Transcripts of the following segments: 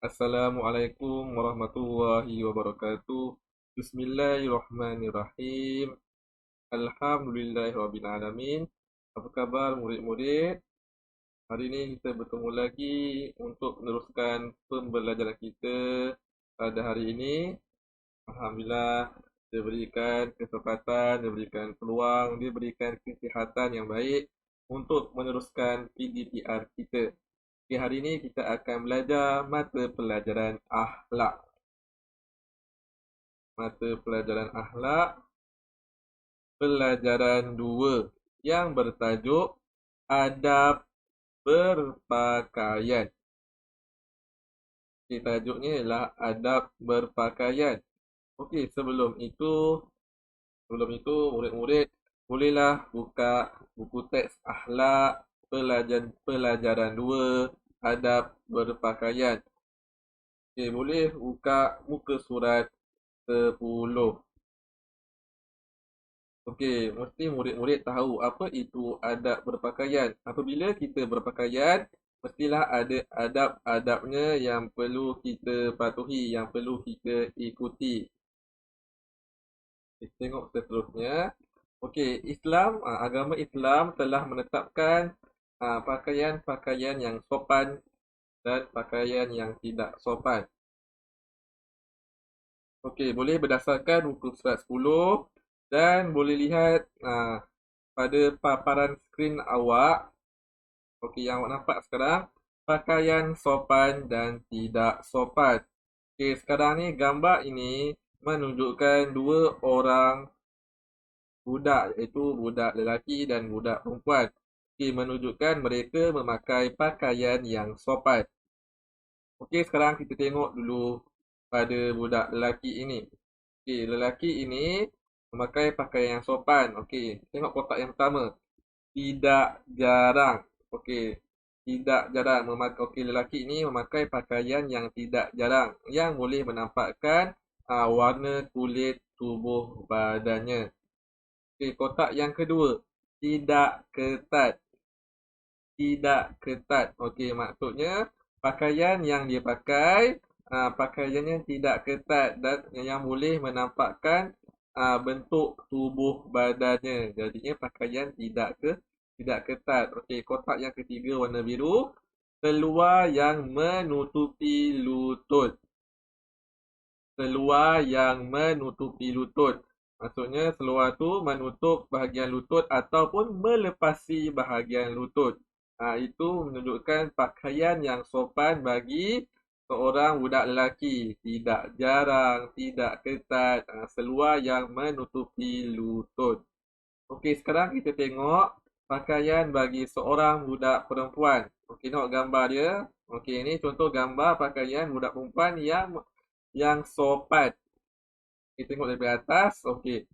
Assalamualaikum warahmatullahi wabarakatuh. Bismillahirrahmanirrahim. Alhamdulillahirrabbilalamin. Apa khabar murid-murid? Hari ini kita bertemu lagi untuk meneruskan pembelajaran kita pada hari ini. Alhamdulillah, diberikan kesempatan, diberikan peluang, diberikan kesihatan yang baik untuk meneruskan PDPR kita. Okey, hari ini kita akan belajar mata pelajaran akhlak. Mata pelajaran akhlak pelajaran 2 yang bertajuk adab berpakaian. Okey, tajuknya ialah adab berpakaian. Okey, sebelum itu murid-murid bolehlah buka buku teks akhlak pelajaran 2 adab berpakaian. Okey, boleh buka muka surat 10. Okey, mesti murid-murid tahu apa itu adab berpakaian. Apabila kita berpakaian, mestilah ada adab-adabnya yang perlu kita patuhi, yang perlu kita ikuti. Kita tengok seterusnya. Okey, agama Islam telah menetapkan pakaian-pakaian yang sopan dan pakaian yang tidak sopan. Okey, boleh berdasarkan buku surat 10 dan boleh lihat pada paparan skrin awak. Okey, yang awak nampak sekarang, pakaian sopan dan tidak sopan. Okey, sekarang ni gambar ini menunjukkan dua orang budak, iaitu budak lelaki dan budak perempuan. Okey, menunjukkan mereka memakai pakaian yang sopan. Okey, sekarang kita tengok dulu pada budak lelaki ini. Okey, lelaki ini memakai pakaian yang sopan. Okey, tengok kotak yang pertama. Tidak jarang. Okey, tidak jarang memakai. Okey, lelaki ini memakai pakaian yang tidak jarang, yang boleh menampakkan warna kulit tubuh badannya. Okey, kotak yang kedua. Tidak ketat. Tidak ketat. Okey, maksudnya pakaian yang dia pakai, pakaiannya tidak ketat dan yang boleh menampakkan bentuk tubuh badannya. Jadinya pakaian tidak ketat. Okey, kotak yang ketiga warna biru. Seluar yang menutupi lutut. Seluar yang menutupi lutut. Maksudnya seluar tu menutup bahagian lutut ataupun melepasi bahagian lutut. Itu menunjukkan pakaian yang sopan bagi seorang budak lelaki. Tidak jarang, tidak ketat, seluar yang menutupi lutut. Okey, sekarang kita tengok pakaian bagi seorang budak perempuan. Okey, tengok gambar dia. Okey, ini contoh gambar pakaian budak perempuan yang sopan. Kita tengok dari atas. Okey,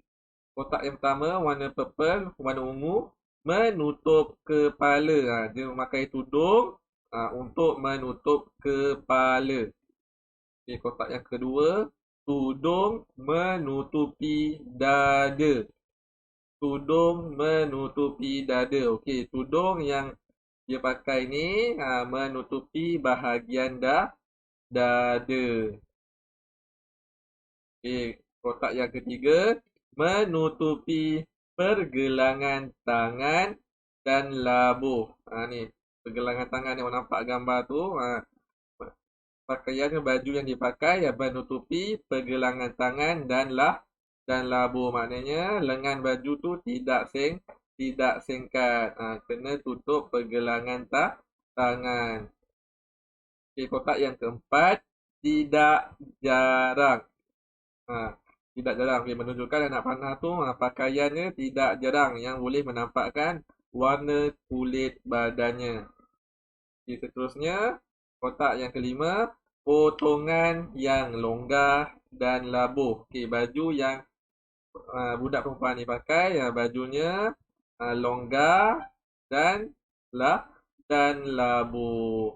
kotak yang pertama warna purple, warna ungu, menutup kepala. Dia memakai tudung untuk menutup kepala. Okey, kotak yang kedua, tudung menutupi dada. Tudung menutupi dada. Okey, tudung yang dia pakai ni menutupi bahagian dada. Okey, kotak yang ketiga, menutupi pergelangan tangan dan labuh. Ni, pergelangan tangan yang awak nampak gambar tu. Pakaian baju yang dipakai menutupi pergelangan tangan dan labuh. Maknanya lengan baju tu tidak singkat. Kena tutup pergelangan tangan. Okey, kotak yang keempat, tidak jarang. Tidak jarang. Okay, menunjukkan anak panah tu pakaiannya tidak jarang yang boleh menampakkan warna kulit badannya. Okay, seterusnya, kotak yang kelima, potongan yang longgar dan labuh. Okay, baju yang budak perempuan ni pakai, bajunya longgar dan labuh.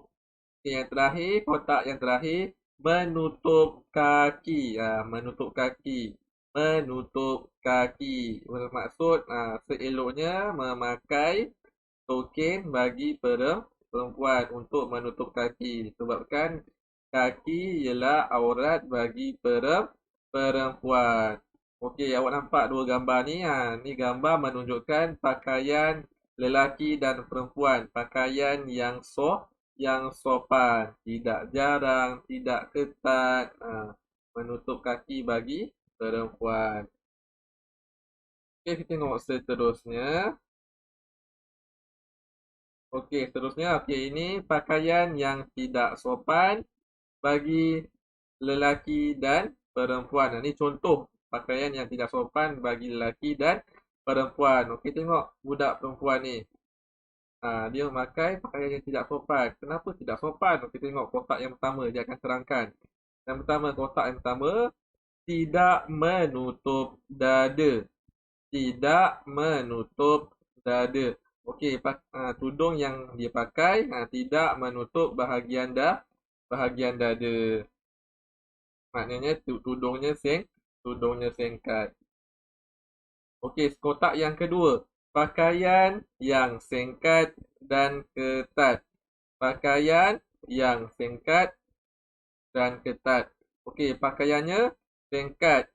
Okay, yang terakhir, kotak yang terakhir, menutup kaki. Menutup kaki. Menutup kaki. Bermaksud seeloknya memakai token bagi perempuan untuk menutup kaki. Sebabkan kaki ialah aurat bagi perempuan. Okey, awak nampak dua gambar ni. Ni gambar menunjukkan pakaian lelaki dan perempuan. Pakaian yang sopan. Tidak jarang, tidak ketat. Menutup kaki bagi perempuan. Okey, kita tengok seterusnya. Okey, seterusnya. Okey, ini pakaian yang tidak sopan bagi lelaki dan perempuan. Ini contoh pakaian yang tidak sopan bagi lelaki dan perempuan. Okey, tengok budak perempuan ni. Dia memakai pakaian yang tidak sopan. Kenapa tidak sopan? Okey, tengok kotak yang pertama. Dia akan terangkan. Yang pertama, kotak yang pertama. Tidak menutup dada. Tidak menutup dada. Okey, tudung yang dia pakai tidak menutup bahagian dada. Maknanya tudungnya singkat. Okey, kotak yang kedua. Pakaian yang singkat dan ketat. Pakaian yang singkat dan ketat. Okey, pakaiannya singkat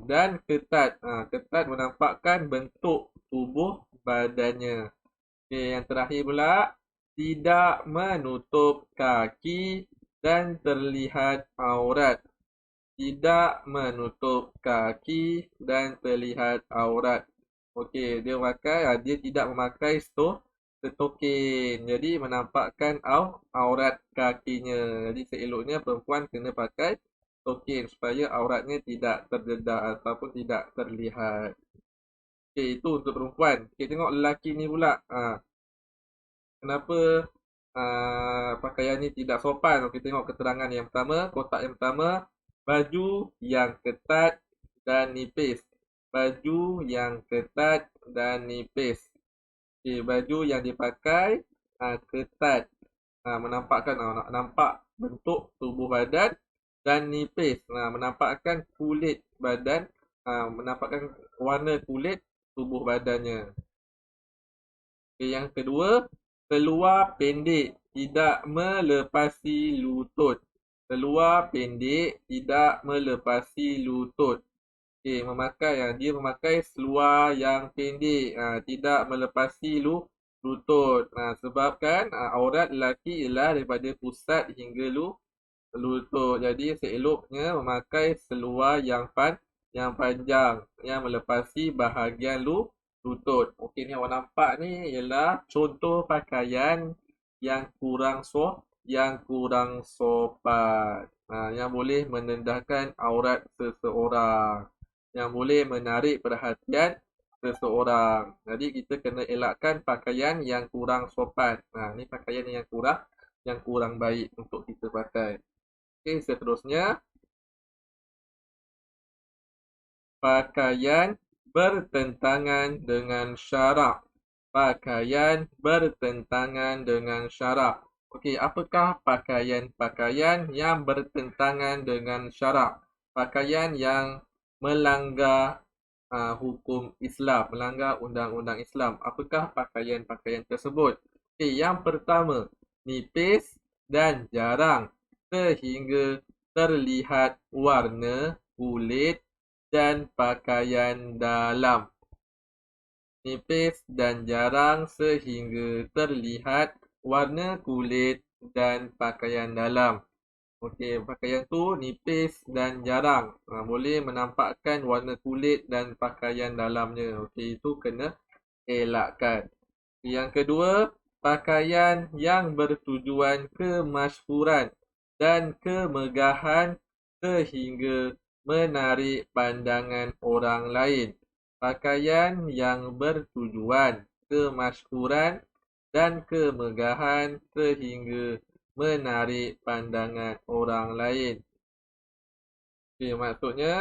dan ketat. Ketat menampakkan bentuk tubuh badannya. Okey, yang terakhir pula. Tidak menutup kaki dan terlihat aurat. Tidak menutup kaki dan terlihat aurat. Okey, dia tidak memakai setokin. Jadi menampakkan aurat kakinya. Jadi seeloknya perempuan kena pakai stokin supaya auratnya tidak terdedah ataupun tidak terlihat. Okey, itu untuk perempuan. Okey, tengok lelaki ni pula. Kenapa pakaian ni tidak sopan? Okey, tengok keterangan yang pertama, kotak yang pertama. Baju yang ketat dan nipis. Baju yang ketat dan nipis. Okey, baju yang dipakai ketat. Menampakkan nampak bentuk tubuh badan dan nipis. Menampakkan kulit badan, menampakkan warna kulit tubuh badannya. Okey, yang kedua, seluar pendek tidak melepasi lutut. Seluar pendek tidak melepasi lutut. Okey, dia memakai seluar yang pendek, tidak melepasi lutut. Sebabkan aurat lelaki ialah daripada pusat hingga lutut. Jadi seeloknya memakai seluar yang panjang yang melepasi bahagian lutut. Okey, ni awak nampak ni ialah contoh pakaian yang kurang sopan. Yang boleh menendahkan aurat seseorang. Yang boleh menarik perhatian seseorang. Jadi kita kena elakkan pakaian yang kurang sopan. Ni pakaian yang kurang baik untuk kita pakai. Okey, seterusnya. Pakaian bertentangan dengan syarak. Pakaian bertentangan dengan syarak. Okey, apakah pakaian-pakaian yang bertentangan dengan syarak? Pakaian yang melanggar hukum Islam, melanggar undang-undang Islam. Apakah pakaian-pakaian tersebut? Okey, yang pertama, nipis dan jarang sehingga terlihat warna kulit dan pakaian dalam. Nipis dan jarang sehingga terlihat warna kulit dan pakaian dalam. Okey, pakaian tu nipis dan jarang. Boleh menampakkan warna kulit dan pakaian dalamnya. Okey, itu kena elakkan. Yang kedua, pakaian yang bertujuan kemasyhuran dan kemegahan sehingga menarik pandangan orang lain. Pakaian yang bertujuan kemasyhuran dan kemegahan sehingga menarik pandangan orang lain. Okay, maksudnya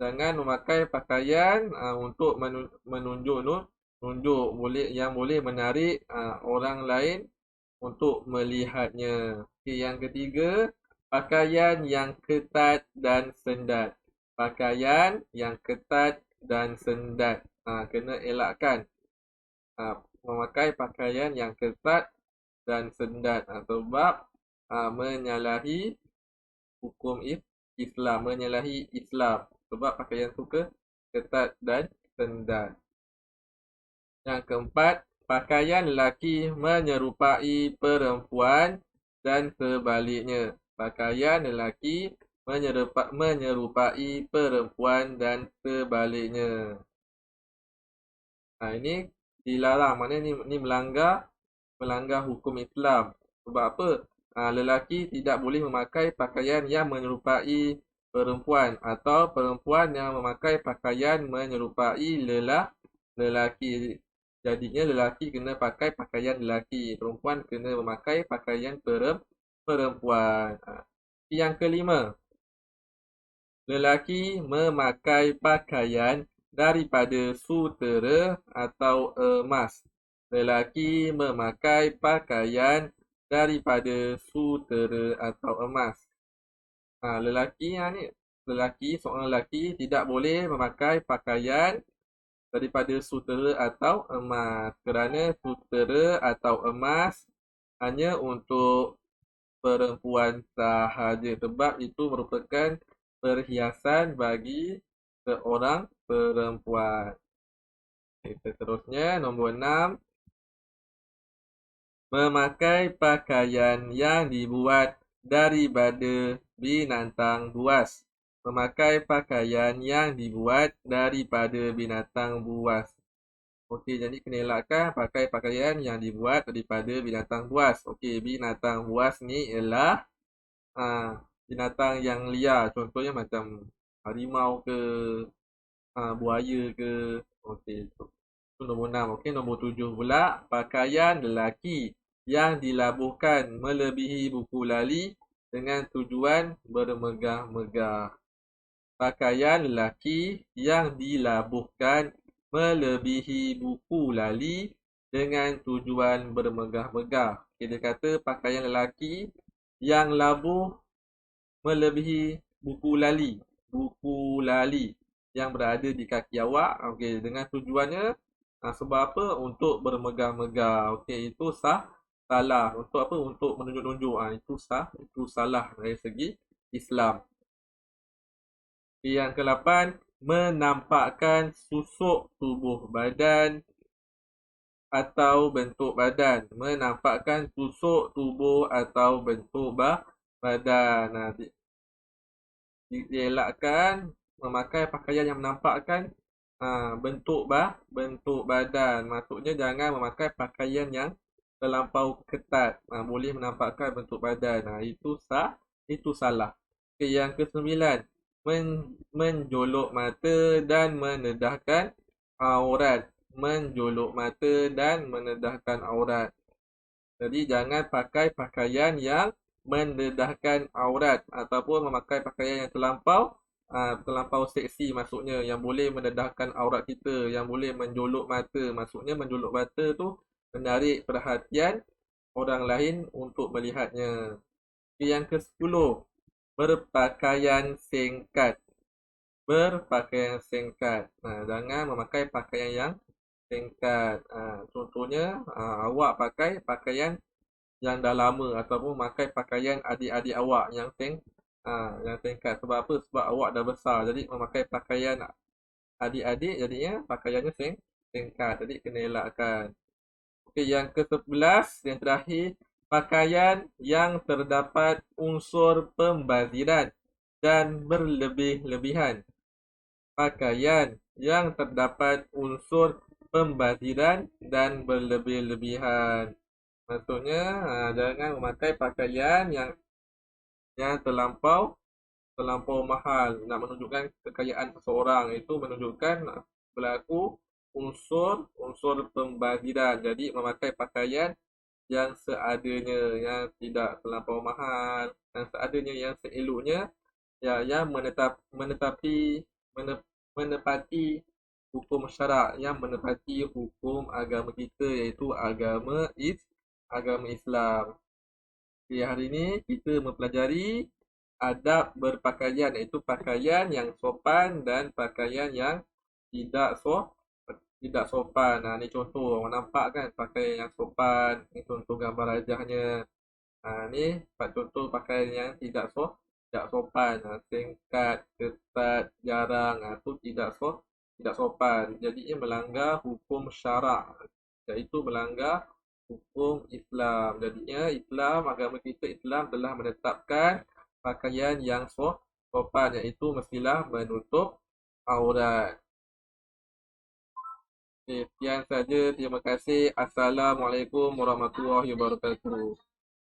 jangan memakai pakaian untuk menunjuk yang boleh menarik orang lain untuk melihatnya. Okay, yang ketiga, pakaian yang ketat dan sendat. Pakaian yang ketat dan sendat. Kena elakkan memakai pakaian yang ketat dan sendat. Sebab menyalahi hukum Islam, menyalahi Islam. Sebab pakaian tu ketat dan rendah. Yang keempat, pakaian lelaki menyerupai perempuan dan sebaliknya. Pakaian lelaki menyerupai perempuan dan sebaliknya. Ini dilarang, maknanya ni melanggar hukum Islam. Sebab apa? Lelaki tidak boleh memakai pakaian yang menyerupai perempuan atau perempuan yang memakai pakaian menyerupai lelaki. Jadinya lelaki kena pakai pakaian lelaki, perempuan kena memakai pakaian perempuan. Yang kelima, lelaki memakai pakaian daripada sutera atau emas. Lelaki memakai pakaian daripada sutera atau emas. Seorang lelaki tidak boleh memakai pakaian daripada sutera atau emas, kerana sutera atau emas hanya untuk perempuan sahaja, sebab itu merupakan perhiasan bagi seorang perempuan. Seterusnya, nombor 6, memakai pakaian yang dibuat daripada binatang buas. Memakai pakaian yang dibuat daripada binatang buas. Okey, jadi kena elakkan pakai pakaian yang dibuat daripada binatang buas. Okey, binatang buas ni ialah binatang yang liar. Contohnya macam harimau ke, buaya ke. Okey, itu nombor 6. Okey, nombor 7 pula, pakaian lelaki yang dilabuhkan melebihi buku lali dengan tujuan bermegah-megah. Pakaian lelaki yang dilabuhkan melebihi buku lali dengan tujuan bermegah-megah. Dia kata pakaian lelaki yang labuh melebihi buku lali yang berada di kaki awak. Okey, dengan tujuannya sebab apa? Untuk bermegah-megah. Okey, itu salah. Untuk apa? Untuk menunjuk-nunjuk. Itu salah dari segi Islam. Yang ke-8, menampakkan susuk tubuh badan atau bentuk badan. Menampakkan susuk tubuh atau bentuk badan. Dielakkan memakai pakaian yang menampakkan bentuk badan. Maksudnya jangan memakai pakaian yang terlampau ketat, boleh menampakkan bentuk badan. Itu salah. Okay, yang ke-9, menjolok mata dan menedahkan aurat. Menjolok mata dan menedahkan aurat. Jadi jangan pakai pakaian yang mendedahkan aurat ataupun memakai pakaian yang terlampau seksi, maksudnya yang boleh mendedahkan aurat kita, yang boleh menjolok mata. Maksudnya menjolok mata tu menarik perhatian orang lain untuk melihatnya. Yang ke-10, berpakaian singkat. Jangan memakai pakaian yang singkat. Contohnya awak pakai pakaian yang dah lama ataupun memakai pakaian adik-adik awak yang singkat. Sebab apa? Sebab awak dah besar. Jadi memakai pakaian adik-adik jadinya pakaiannya singkat. Jadi kena elakkan. Okey, yang ke-11, yang terakhir, pakaian yang terdapat unsur pembaziran dan berlebih-lebihan. Pakaian yang terdapat unsur pembaziran dan berlebih-lebihan. Maksudnya jangan memakai pakaian yang terlampau mahal, nak menunjukkan kekayaan seseorang. Itu menunjukkan berlaku unsur pembaziran. Jadi memakai pakaian yang seadanya, yang tidak terlampau mahal, yang seadanya, yang seeloknya, yang menepati hukum syarak, yang menepati hukum agama kita, iaitu agama Islam. Di hari ini kita mempelajari adab berpakaian, iaitu pakaian yang sopan dan pakaian yang tidak sopan. Ni contoh, orang nampak kan pakaian yang sopan. Ni contoh gambar rajahnya. Ni empat contoh pakaian yang tidak sopan. Singkat, ketat, jarang. Tu tidak sopan. Jadi ia melanggar hukum syarak, iaitu melanggar hukum Islam. Jadinya Islam, agama kita Islam telah menetapkan pakaian yang sopan, iaitu mestilah menutup aurat. Sekian saja. Terima kasih. Assalamualaikum warahmatullahi wabarakatuh.